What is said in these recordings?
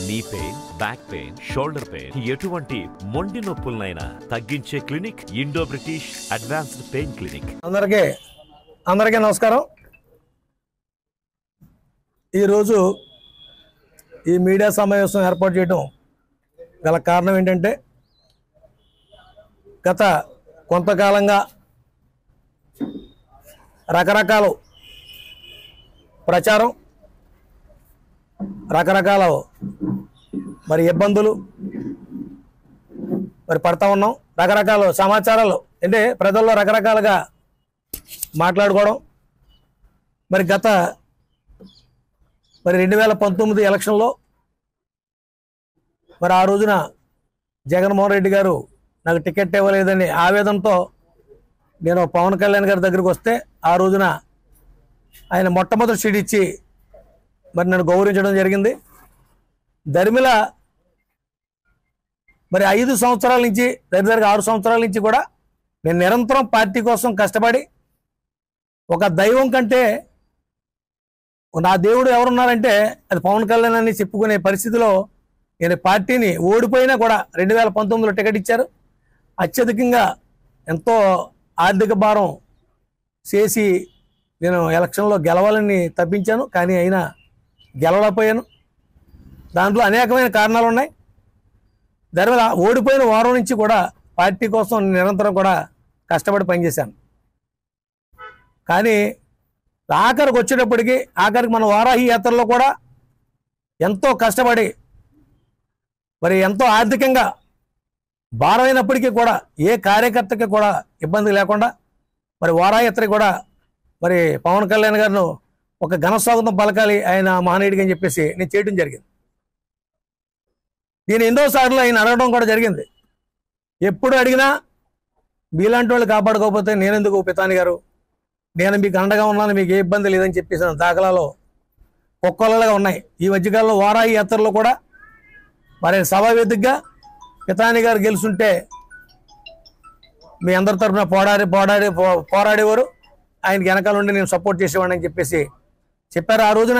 Knee pain, back pain, shoulder pain, ఎటువంటి మొండి నొప్పులనైనా తగ్గించే clinic Indo British advanced pain clinic. అందరికీ నమస్కారం. ఈరోజు ఈ మీడియా సమావేశం ఏర్పాటు చేయడం గల కారణం ఏంటంటే, గత కొంతకాలంగా రకరకాల ప్రచారం, రకరకాల ఇబ్బందులు పడతా ఉన్నాం. రకరకాల సమాచారాలు అంటే ప్రజల్లో రకరకాలుగా మాట్లాడుకోవడం. గత 2019 ఎలక్షన్లో ఆ రోజున జగన్మోహన్ రెడ్డి గారు నాకు టికెట్ ఇవ్వలేదని ఆవేదనతో నేను పవన్ కళ్యాణ్ గారి దగ్గరికి వస్తే, ఆ రోజున ఆయన మొట్టమొదటి సీట్ ఇచ్చి నన్ను గౌరవించడం జరిగింది. ధర్మిల 5 సంవత్సరాల నుంచి దగ్గర 6 సంవత్సరాల నుంచి కూడా నేను నిరంతరం పార్టీ కోసం కష్టపడి, ఒక దైవం కంటే నా దేవుడు ఎవరున్నారంటే అది పవన్ కళ్యాణ్ అని చెప్పుకునే పరిస్థితిలో నేను పార్టీని ఓడిపోయినా కూడా 2019లో టికెట్ ఇచ్చారు. అత్యధికంగా ఎంతో ఆర్థిక భారం చేసి నేను ఎలక్షన్లో గెలవాలని తప్పించాను, కానీ అయినా గెలవలేకపోయాను. దాంట్లో అనేకమైన కారణాలు ఉన్నాయి. దానివల్ల ఓడిపోయిన వారం నుంచి కూడా పార్టీ కోసం నిరంతరం కూడా కష్టపడి పనిచేశాను. కానీ ఆఖరికి వచ్చేటప్పటికి మన వారాహి యాత్రలో కూడా ఎంతో కష్టపడి ఎంతో ఆర్థికంగా భారమైనప్పటికీ కూడా ఏ కార్యకర్తకి కూడా ఇబ్బంది లేకుండా వారాహి యాత్ర కూడా పవన్ కళ్యాణ్ గారిను ఒక ఘన స్వాగతం పలకాలి ఆయన మహనీయుడికి అని చెప్పేసి నేను చేయడం జరిగింది. నేను ఎన్నోసార్లు ఆయన అడగడం కూడా జరిగింది. ఎప్పుడు అడిగినా మీలాంటి వాళ్ళు కాపాడుకోకపోతే నేనెందుకు పితాని గారు, నేను మీకు అండగా ఉన్నాను, మీకు ఏ ఇబ్బంది లేదని చెప్పేసిన దాఖలాలు ఒక్కొల్లగా ఉన్నాయి. ఈ మధ్యకాలంలో వారాహి యాత్రలో కూడా సభావేదికగా పితాని గారు గెలుచుంటే మీ అందరి తరఫున పోరాడేవారు, ఆయనకి వెనకాల ఉండి నేను సపోర్ట్ చేసేవాడిని అని చెప్పేసి చెప్పారు. ఆ రోజున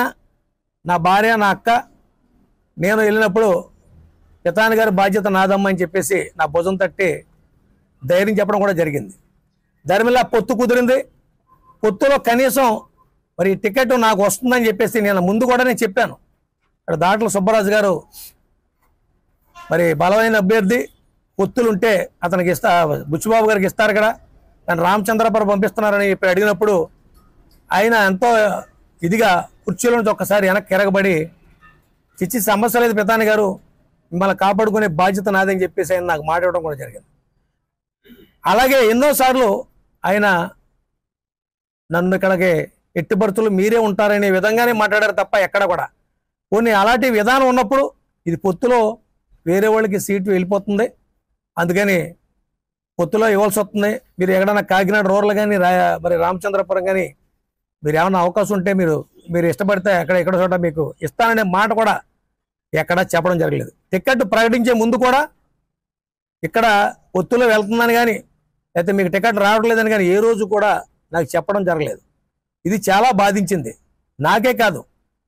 నా భార్య, నా అక్క, నేను వెళ్ళినప్పుడు పితాని గారి బాధ్యత నాదమ్మ అని చెప్పేసి నా భుజం తట్టి ధైర్యం చెప్పడం కూడా జరిగింది. ధర్మిల పొత్తు కుదిరింది. పొత్తులో కనీసం టికెట్ నాకు వస్తుందని చెప్పేసి నేను ముందు కూడా నేను చెప్పాను. అక్కడ దాంట్లో సుబ్బరాజు గారు బలమైన అభ్యర్థి, పొత్తులుంటే అతనికి బుచ్చిబాబు గారికి ఇస్తారు కదా, దాన్ని రామచంద్రపురం పంపిస్తున్నారని చెప్పి అడిగినప్పుడు ఆయన ఎంతో ఇదిగా కుర్చీలో నుంచి ఒక్కసారి వెనక్కి తిరగబడి, చిచ్చి సమస్య లేదు పితాని గారు, మిమ్మల్ని కాపాడుకునే బాధ్యత నాదని చెప్పేసి ఆయన నాకు మాట్లాడడం కూడా జరిగింది. అలాగే ఎన్నోసార్లు ఆయన నన్ను ఇక్కడికి ఎట్టి పరిస్థితులు మీరే ఉంటారనే విధంగానే మాట్లాడారు తప్ప ఎక్కడ కూడా కొన్ని అలాంటి విధానం ఉన్నప్పుడు ఇది పొత్తులో వేరే వాళ్ళకి సీటు వెళ్ళిపోతుంది, అందుకని పొత్తులో ఇవ్వాల్సి వస్తుంది, మీరు ఎక్కడైనా కాకినాడ రూరల్ కానీ రామచంద్రపురం కానీ మీరు ఏమైనా అవకాశం ఉంటే మీరు ఇష్టపడితే ఎక్కడ చోట మీకు ఇస్తాననే మాట కూడా ఎక్కడ చెప్పడం జరగలేదు. టికెట్ ప్రకటించే ముందు కూడా ఇక్కడ పొత్తులో వెళ్తుందని కానీ లేకపోతే మీకు టికెట్ రావట్లేదని కానీ ఏ రోజు కూడా నాకు చెప్పడం జరగలేదు. ఇది చాలా బాధించింది. నాకే కాదు,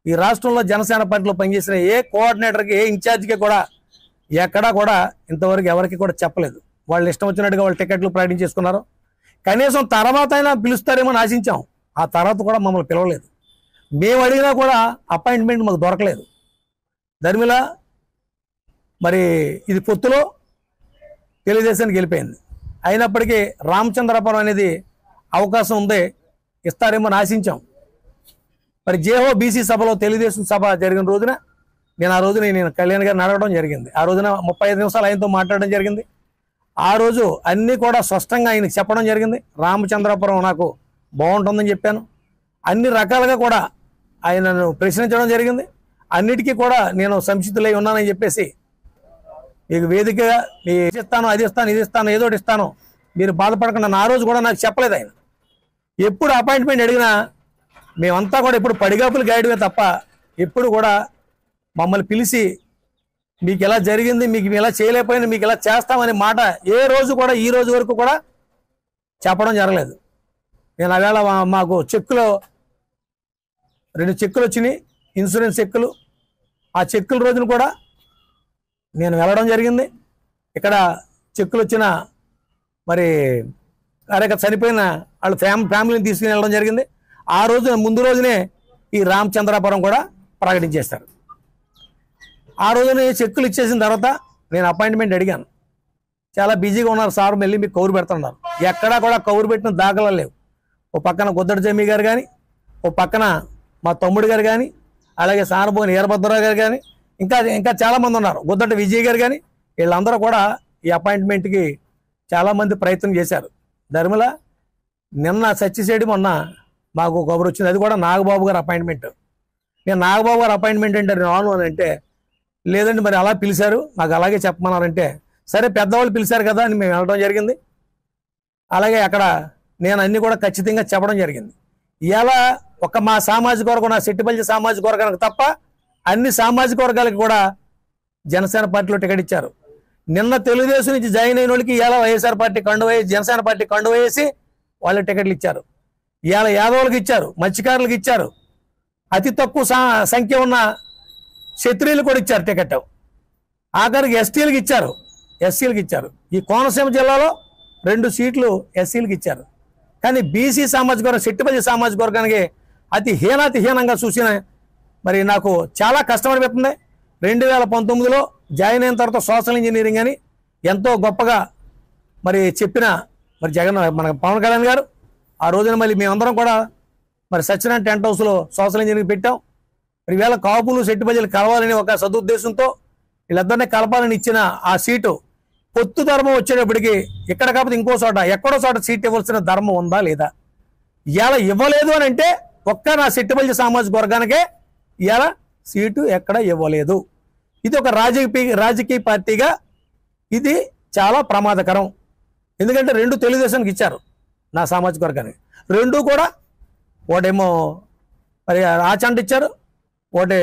ఈ రాష్ట్రంలో జనసేన పార్టీలో పనిచేసిన ఏ కోఆర్డినేటర్కి, ఏ ఇన్ఛార్జికి కూడా ఎక్కడా కూడా ఇంతవరకు ఎవరికి కూడా చెప్పలేదు. వాళ్ళు ఇష్టం వచ్చినట్టుగా వాళ్ళు టికెట్లు ప్రకటించేసుకున్నారు. కనీసం తర్వాత అయినా పిలుస్తారేమో అని ఆశించాం, ఆ తర్వాత కూడా మమ్మల్ని పిలవలేదు. మేము అడిగినా కూడా అపాయింట్మెంట్ మాకు దొరకలేదు. ధర్మిల ఇది పొత్తులో తెలుగుదేశానికి వెళ్ళిపోయింది. అయినప్పటికీ రామచంద్రపురం అనేది అవకాశం ఉంది, ఇస్తారేమో అని ఆశించాం. జేహో బీసీ సభలో తెలుగుదేశం సభ జరిగిన రోజున నేను కళ్యాణ్ గారిని అడగడం జరిగింది. ఆ రోజున 35 నిమిషాలు ఆయనతో మాట్లాడడం జరిగింది. ఆ రోజు అన్నీ కూడా స్పష్టంగా ఆయనకు చెప్పడం జరిగింది. రామచంద్రపురం నాకు బాగుంటుందని చెప్పాను. అన్ని రకాలుగా కూడా ఆయనను ప్రశ్నించడం జరిగింది. అన్నిటికీ కూడా నేను సంసిద్ధులై ఉన్నానని చెప్పేసి, మీకు వేదికగా ఇది ఇస్తాను, అది ఇస్తాను, ఇది ఇస్తాను, ఏదోటి ఇస్తాను, మీరు బాధపడకుండా ఆ రోజు కూడా నాకు చెప్పలేదు ఆయన. ఎప్పుడు అపాయింట్మెంట్ అడిగినా మేమంతా కూడా ఎప్పుడు పడిగాపులు గాయడమే తప్ప ఎప్పుడు కూడా మమ్మల్ని పిలిచి మీకు ఎలా జరిగింది, మీకు ఇలా చేయలేకపోయినా మీకు ఇలా చేస్తామనే మాట ఏ రోజు కూడా ఈ రోజు వరకు కూడా చెప్పడం జరగలేదు. నేను అవేళ మాకు చెక్కులో 2 చెక్కులు వచ్చినాయి, ఇన్సూరెన్స్ చెక్కులు. ఆ చెక్కుల రోజున కూడా నేను వెళ్ళడం జరిగింది. ఇక్కడ చెక్కులు వచ్చిన మరి కార్యకర్త చనిపోయిన వాళ్ళ ఫ్యామిలీని తీసుకుని వెళ్ళడం జరిగింది. ఆ రోజు ముందు రోజునే ఈ రామచంద్రాపురం కూడా ప్రకటించేస్తారు. ఆ రోజునే చెక్కులు ఇచ్చేసిన తర్వాత నేను అపాయింట్మెంట్ అడిగాను. చాలా బిజీగా ఉన్నారు సార్, మళ్ళీ మీకు కౌరు పెడుతున్నారు. ఎక్కడా కూడా కౌరు పెట్టిన దాఖలాలు లేవు. ఓ పక్కన గుద్దడి జమ్మి గారు కానీ, ఓ పక్కన మా తమ్ముడు గారు కానీ, అలాగే సానభోని వీరభద్రరావు గారు కానీ, ఇంకా చాలామంది ఉన్నారు, గుద్దటి విజయ్ గారు కానీ, వీళ్ళందరూ కూడా ఈ అపాయింట్మెంట్కి చాలామంది ప్రయత్నం చేశారు. ధర్మల నిన్న సచ్చిసేడి మొన్న మాకు కబురు వచ్చింది, అది కూడా నాగబాబు గారు అపాయింట్మెంట్. నేను నాగబాబు గారు అపాయింట్మెంట్ అంటే రాను అని అంటే, లేదండి మరి అలా పిలిచారు నాకు అలాగే చెప్పమన్నారంటే, సరే పెద్దవాళ్ళు పిలిచారు కదా అని మేము వెళ్ళడం జరిగింది. అలాగే అక్కడ నేను అన్నీ కూడా ఖచ్చితంగా చెప్పడం జరిగింది. ఇలా ఒక మా సామాజిక వర్గం, నా సెట్టిపల్లి సామాజిక వర్గానికి తప్ప అన్ని సామాజిక వర్గాలకు కూడా జనసేన పార్టీలో టికెట్ ఇచ్చారు. నిన్న తెలుగుదేశం నుంచి జాయిన్ అయిన వాళ్ళకి ఇలా వైఎస్ఆర్ పార్టీ కండువ వేసి, జనసేన పార్టీ కండువ వేసి వాళ్ళు టికెట్లు ఇచ్చారు. ఇవాళ యాదవులకు ఇచ్చారు, మత్స్యకారులకు ఇచ్చారు, అతి తక్కువ సంఖ్య ఉన్న క్షత్రియులు కూడా ఇచ్చారు టికెట్. ఆఖరికి ఎస్టీలకు ఇచ్చారు, ఎస్సీలకు ఇచ్చారు. ఈ కోనసీమ జిల్లాలో 2 సీట్లు ఎస్సీలకు ఇచ్చారు. కానీ బీసీ సామాజిక వర్గం, సెట్టిపల్లి సామాజిక వర్గానికి అతి హీనంగా చూసిన మరి నాకు చాలా కష్టం అనిపిస్తుంది. 2019లో జాయిన్ అయిన తర్వాత సోషల్ ఇంజనీరింగ్ అని ఎంతో గొప్పగా మరి చెప్పిన మరి మన పవన్ కళ్యాణ్ గారు ఆ రోజున మళ్ళీ మేమందరం కూడా మరి సత్యనారాయణ టెంట్ హౌస్లో సోషల్ ఇంజనీరింగ్ పెట్టాం. మరి ఈవేళ కాపులు సెట్టిపల్లిలు కలవాలని ఒక సదుద్దేశంతో వీళ్ళిద్దరినీ కలపాలని ఇచ్చిన ఆ సీటు పొత్తు ధర్మం వచ్చేటప్పటికి ఇక్కడ కాకపోతే ఇంకో చోట ఎక్కడో చోట సీట్ ఇవ్వాల్సిన ధర్మం ఉందా లేదా? ఇవాళ ఇవ్వలేదు అని అంటే ఒక్క నా సెట్టిపల్లి సామాజిక వర్గానికే ఇవాళ సీటు ఎక్కడ ఇవ్వలేదు. ఇది ఒక రాజకీయ పార్టీగా ఇది చాలా ప్రమాదకరం. ఎందుకంటే 2 తెలుగుదేశానికి ఇచ్చారు నా సామాజిక వర్గానికి, 2 కూడా ఒకటేమో మరి ఆచంట ఇచ్చారు, ఒకటి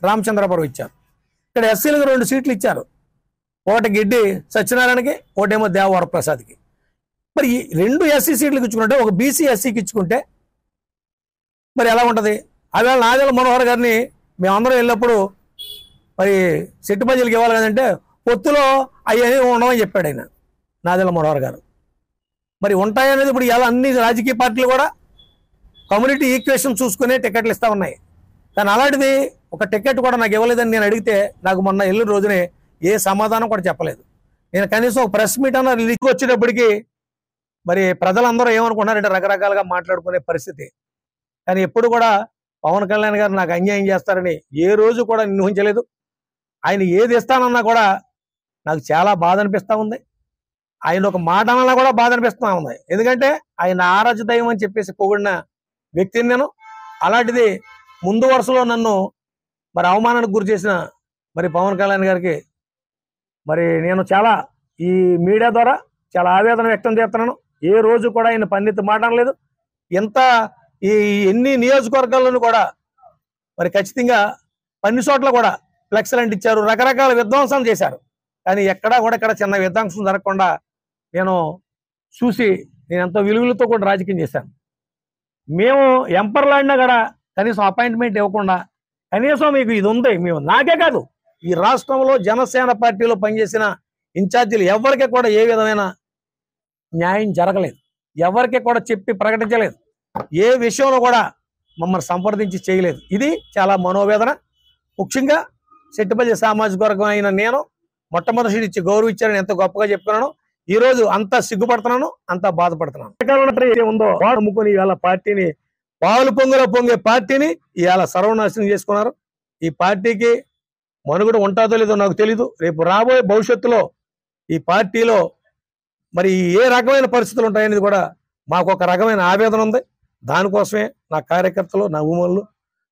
రామచంద్రపురం ఇచ్చారు. ఇక్కడ ఎస్సీలకు 2 సీట్లు ఇచ్చారు, ఒకటి గిడ్డి సత్యనారాయణకి, ఒకటేమో దేవవరప్రసాద్కి. మరి ఈ 2 ఎస్సీ సీట్లకు ఇచ్చుకుంటే ఒక బీసీ ఎస్సీకి ఇచ్చుకుంటే మరి ఎలా ఉంటుంది? అవేళ నాదెళ్ల మనోహర్ గారిని మేమందరం వెళ్ళినప్పుడు మరి సెట్టిపల్లికి ఇవ్వాలి కదంటే పొత్తులో అవన్నీ ఉండవని చెప్పాడు ఆయన, నాదెళ్ల మనోహర్ గారు. మరి ఉంటాయనేది ఇప్పుడు ఇలా అన్ని రాజకీయ పార్టీలు కూడా కమ్యూనిటీ ఈక్వేషన్ చూసుకునే టికెట్లు ఇస్తూ ఉన్నాయి. కానీ అలాంటిది ఒక టికెట్ కూడా నాకు ఇవ్వలేదని నేను అడిగితే నాకు మొన్న వెళ్ళిన రోజునే ఏ సమాధానం కూడా చెప్పలేదు. నేను కనీసం ఒక ప్రెస్ మీట్ అన్న లీక్ వచ్చేటప్పటికి మరి ప్రజలందరూ ఏమనుకుంటున్నారంటే రకరకాలుగా మాట్లాడుకునే పరిస్థితి. కానీ ఎప్పుడు కూడా పవన్ కళ్యాణ్ గారు నాకు అన్యాయం చేస్తారని ఏ రోజు కూడా ఊహించలేదు. ఆయన ఏది ఇస్తానన్నా కూడా నాకు చాలా బాధ అనిపిస్తూ ఉంది. ఆయన ఒక మాట అన్నా కూడా బాధ అనిపిస్తూ ఉంది. ఎందుకంటే ఆయన ఆరాధ్య దైవం అని చెప్పేసి పొగిడిన వ్యక్తిని నేను. అలాంటిది ముందు వరుసలో నన్ను మరి అవమానానికి గురి చేసిన మరి పవన్ కళ్యాణ్ గారికి మరి నేను చాలా ఈ మీడియా ద్వారా చాలా ఆవేదన వ్యక్తం చేస్తున్నాను. ఏ రోజు కూడా ఆయన పండిత్ మాట్లాడలేదు. ఎంత ఈ ఎన్ని నియోజకవర్గాల్లోనూ కూడా మరి ఖచ్చితంగా అన్ని చోట్ల కూడా ఫ్లెక్స్లు అంటించారు, రకరకాల విధ్వంసాలు చేశారు. కానీ ఎక్కడా కూడా ఇక్కడ చిన్న విధ్వంసం జరగకుండా నేను చూసి నేను ఎంతో విలువలతో కూడా రాజకీయం చేశాను. మేము ఎంపర్లాడినా కూడా కనీసం అపాయింట్మెంట్ ఇవ్వకుండా కనీసం మీకు ఇది ఉంది, మేము నాకే కాదు ఈ రాష్ట్రంలో జనసేన పార్టీలో పనిచేసిన ఇన్ఛార్జీలు ఎవరికి కూడా ఏ విధమైన న్యాయం జరగలేదు, ఎవరికి కూడా చెప్పి ప్రకటించలేదు, ఏ విషయంలో కూడా మమ్మల్ని సంప్రదించి చేయలేదు. ఇది చాలా మనోవేదన. ముఖ్యంగా సెట్టిపల్లి సామాజిక వర్గం అయిన నేను మొట్టమొదటి ఇచ్చి గౌరవం ఇచ్చారని ఎంత గొప్పగా చెప్పుకున్నాను. ఈ రోజు అంత సిగ్గుపడుతున్నాను, అంత బాధపడుతున్నాను. ఉందో వాడు అమ్ముకుని ఇవాళ పార్టీని పాలు పొంగులో పొంగే పార్టీని ఇవాళ సర్వనాశనం చేసుకున్నారు. ఈ పార్టీకి మనుగడ ఉంటుందో లేదో నాకు తెలీదు. రేపు రాబోయే భవిష్యత్తులో ఈ పార్టీలో మరి ఏ రకమైన పరిస్థితులు ఉంటాయనేది కూడా మాకు ఒక రకమైన ఆవేదన ఉంది. దానికోసమే నా కార్యకర్తలు, నా ఉమ్మలు,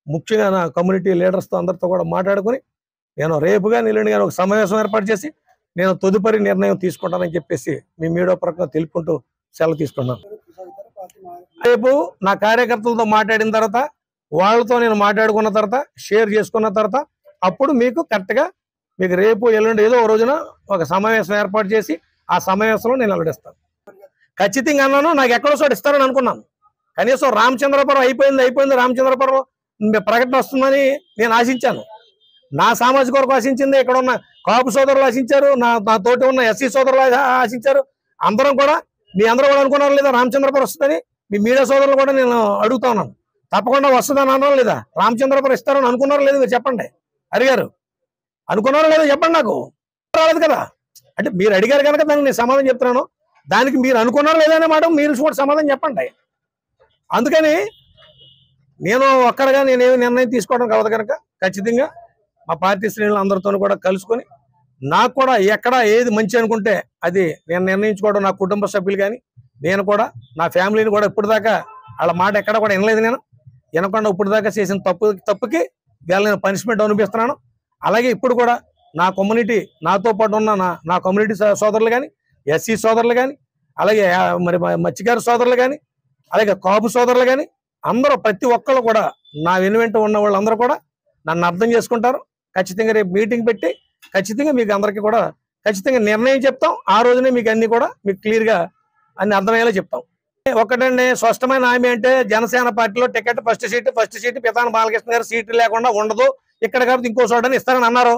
ముఖ్యంగా నా కమ్యూనిటీ లీడర్స్తో అందరితో కూడా మాట్లాడుకుని నేను రేపుగా ఎల్లుండి ఒక సమావేశం ఏర్పాటు చేసి నేను తదుపరి నిర్ణయం తీసుకుంటానని చెప్పేసి మీ మీడియా ప్రకారం తెలుపుకుంటూ సెలవు తీసుకున్నాను. రేపు నా కార్యకర్తలతో మాట్లాడిన తర్వాత, వాళ్ళతో నేను మాట్లాడుకున్న తర్వాత, షేర్ చేసుకున్న తర్వాత అప్పుడు మీకు కరెక్ట్గా మీకు రేపు ఎల్లుండి ఏదో ఒక రోజున ఒక సమావేశం ఏర్పాటు చేసి ఆ సమావేశంలో నేను వెల్లడిస్తాను. ఖచ్చితంగా అన్నాను, నాకు ఎక్కడో చోట ఇస్తారని అనుకున్నాను. కనీసం రామచంద్రపురం అయిపోయింది రామచంద్రపురం ప్రకటన వస్తుందని నేను ఆశించాను. నా సామాజిక వర్గం ఆశించింది, ఇక్కడ ఉన్న కాపు సోదరులు ఆశించారు, నా తోటి ఉన్న ఎస్సీ సోదరులు ఆశించారు. అందరం కూడా మీ అందరూ కూడా అనుకున్నారు లేదా రామచంద్రపురం వస్తుందని? మీ మీడియా సోదరులు కూడా నేను అడుగుతా ఉన్నాను, తప్పకుండా వస్తుందని అనడం లేదా? రామచంద్రపురం ఇస్తారని అనుకున్నారో లేదు మీరు చెప్పండి. హరిగారు అనుకున్నారో లేదో చెప్పండి, నాకు రాలేదు కదా. అంటే మీరు అడిగారు కనుక దానికి నేను సమాధానం చెప్తున్నాను. దానికి మీరు అనుకున్నారో లేదనే మాట మీరు కూడా సమాధానం చెప్పండి. అందుకని నేను ఒక్కడగా నేనేమి నిర్ణయం తీసుకోవడం కావదు కనుక ఖచ్చితంగా మా పార్టీ శ్రేణులు అందరితో కూడా కలుసుకొని నాకు కూడా ఎక్కడ ఏది మంచి అనుకుంటే అది నేను నిర్ణయించుకోవడం, నా కుటుంబ సభ్యులు కానీ నేను కూడా నా ఫ్యామిలీని కూడా ఇప్పటిదాకా వాళ్ళ మాట ఎక్కడ కూడా వినలేదు. నేను వినకుండా ఇప్పటిదాకా చేసిన తప్పుకి వీళ్ళ నేను పనిష్మెంట్ అనిపిస్తున్నాను. అలాగే ఇప్పుడు కూడా నా కమ్యూనిటీ, నాతో పాటు ఉన్న నా కమ్యూనిటీ సోదరులు కానీ, ఎస్సీ సోదరులు కానీ, అలాగే మరి మత్స్యకారు సోదరులు కానీ, అలాగే కాపు సోదరులు కానీ అందరూ ప్రతి ఒక్కళ్ళు కూడా నా వెనువెంట ఉన్న వాళ్ళందరూ కూడా నన్ను అర్థం చేసుకుంటారు. ఖచ్చితంగా రేపు మీటింగ్ పెట్టి ఖచ్చితంగా మీకు అందరికీ కూడా ఖచ్చితంగా నిర్ణయం చెప్తాం. ఆ రోజునే మీకు అన్ని కూడా మీకు క్లియర్గా అన్ని అర్థమయ్యేలా చెప్తాం. ఒకటండి, స్పష్టమైన హామీ అంటే జనసేన పార్టీలో ticket first seat Pithani Balakrishna గారు సీటు లేకుండా ఉండదు, ఇక్కడ కాబట్టి ఇంకో చోటని ఇస్తారని అన్నారు.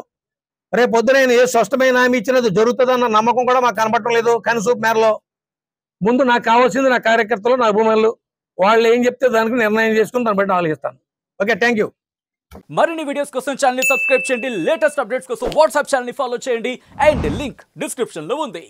రేపు పొద్దున ఏ స్పష్టమైన హామీ ఇచ్చినది జరుగుతుందన్న నమ్మకం కూడా మాకు కనపడటం లేదు. కనుసూపు మేరలో ముందు నాకు కావాల్సింది నా కార్యకర్తలు, నా అభిమానులు, వాళ్ళు ఏం చెప్తే దానికి నిర్ణయం చేసుకుని దాన్ని బట్టి ఆలోచిస్తాను. Okay, thank you. మరిన్ని వీడియోస్ కోసం ఛానల్ ని సబ్స్క్రైబ్ చేయండి, లేటెస్ట్ అప్డేట్స్ కోసం వాట్సాప్ ఛానల్ ని ఫాలో చేయండి, అండ్ లింక్ డిస్క్రిప్షన్ లో ఉంది.